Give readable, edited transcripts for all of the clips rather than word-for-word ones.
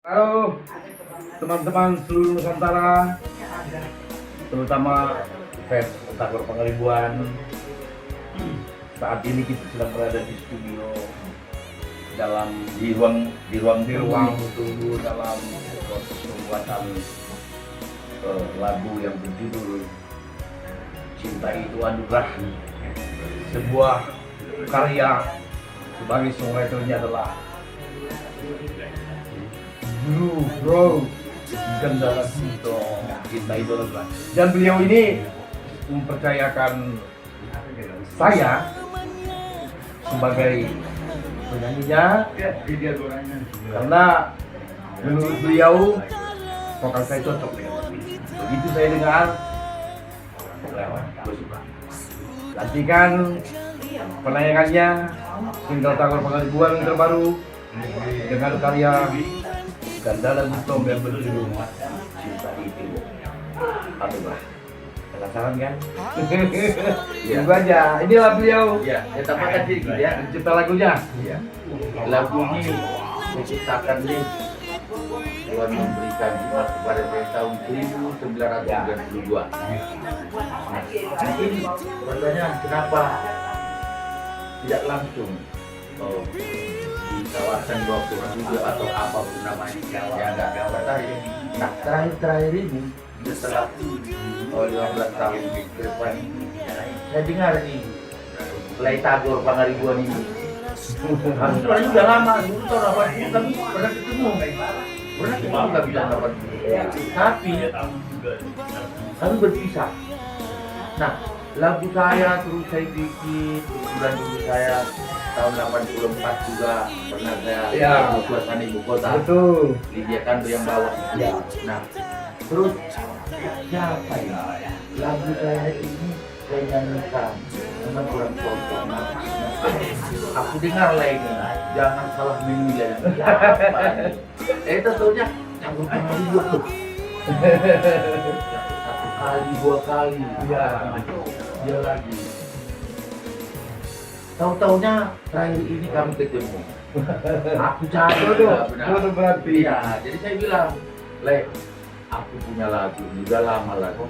Halo teman-teman seluruh Nusantara, terutama fans Tagor Pangaribuan. Saat ini kita sedang berada di studio di ruang tunggu dalam proses pembuatan lagu yang berjudul Cinta Itu Anugerah. Sebuah karya sebagai songwriternya adalah Bro Gendala Sito, Cinta Itu Anugerah. Dan beliau ini mempercayakan saya sebagai penyanyinya karena menurut beliau vokal saya cocok dengan lagu ini. Begitu saya dengar, gue suka. Nantikan penayangannya single Tagor Pangaribuan yang terbaru dengan karya Gandala Sito yang berjudul Cinta Itu Anugerah. Penasaran kan? Iya. Tunggu aja. Inilah beliau. Ya, saya tambahkan sedikit ya. Pencipta lagunya. Iya. Lagu ini diciptakan nih Tuhan memberikan hikmat kepada saya tahun 1992. Mungkin pertanyaan kenapa tidak langsung di kawasan Bogor juga atau apapun namanya yang nggak tahu. Nah terakhir ini setelah 15 tahun ke depan saya dengar nih Play Tagor Pangaribuan ini sebenarnya udah lama dulu tahun 80 kami pernah ketemu nggak bisa dapat tapi kami berpisah. Nah lagu saya terus saya bikin bulan dulu saya tahun 84 juga pernah saya suasana ibu kota. Betul. Lydia Kando yang bawa. Ya. Nah terus siapa ya lagu saya ini saya nyanyikan memang kurang cocok. Aku dengar lagi jangan salah memilih siapa ini. Tentunya Tagor Pangaribuan tuh satu kali dua kali ya dia lagi tahu-taunya terakhir ini kami ketemu aku cari Betul berarti. ya jadi saya bilang aku punya lagu ini udah lama lagu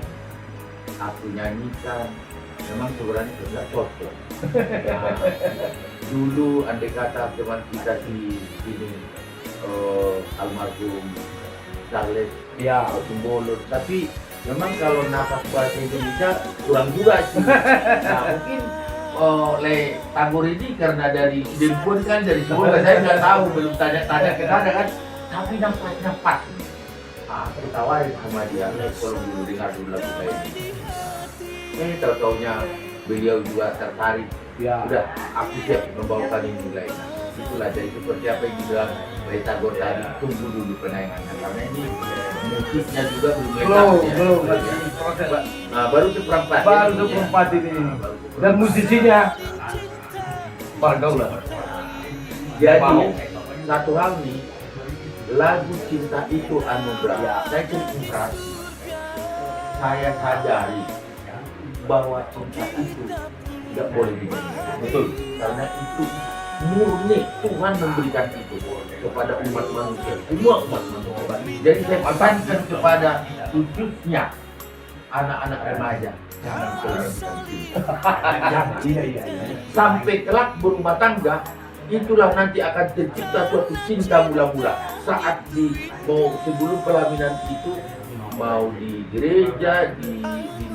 aku nyanyikan memang sebenarnya tidak cocok. Nah, dulu andai kata teman kita di sini almarhum Charles Ya. Sumbolon, tapi memang kalau nafas bahasa Indonesia kurang juga sih. Nah mungkin Tagor ini karena dari Dempun kan dari semua saya nggak tahu belum tanya-tanya ke sana kan, tapi nafasnya pas. Aku tawarin sama dia, tolong dulu dengar dulu lagu saya ini. Tahu-taunya beliau juga tertarik. Ya. Udah, aku siap membawakan ini lain. Itulah jadi seperti apa yang dibilang Play Tagor tadi, tunggu dulu penayangannya karena ini musiknya juga belum Belum. Nah, baru seperempat. Baru seperempat ini. Dan musisinya Pargaulan. Jadi satu hal nih, lagu Cinta Itu Anugerah. Saya terinspirasi. Saya sadari bahwa cinta itu tidak boleh dinyanyikan. Betul. Karena itu murni Tuhan memberikan itu kepada umat manusia, semua umat manusia. Jadi saya pesankan kepada khususnya anak-anak remaja, jangan kelewatan cinta. Iya. Sampai kelak berumah tangga, itulah nanti akan tercipta suatu cinta mula-mula. Saat sebelum pelaminan itu mau di gereja, di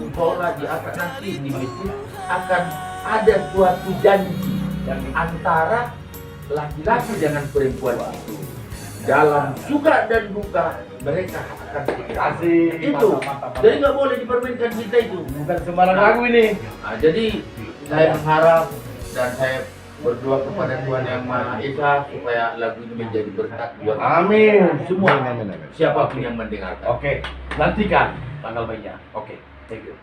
musola, di apa nanti di masjid akan ada suatu janji antara laki-laki dengan perempuan itu. Dalam suka dan duka mereka akan Asik. itu. Mantap. Jadi nggak boleh dipermainkan kita itu. Bukan sembarang lagu ini. Nah, jadi saya mengharap dan saya berdoa kepada Tuhan Yang Maha Esa supaya lagu ini menjadi berkat buat Amin. semua Amin. siapapun yang mendengarkan. Oke, nantikan tanggal mainnya. Oke, thank you.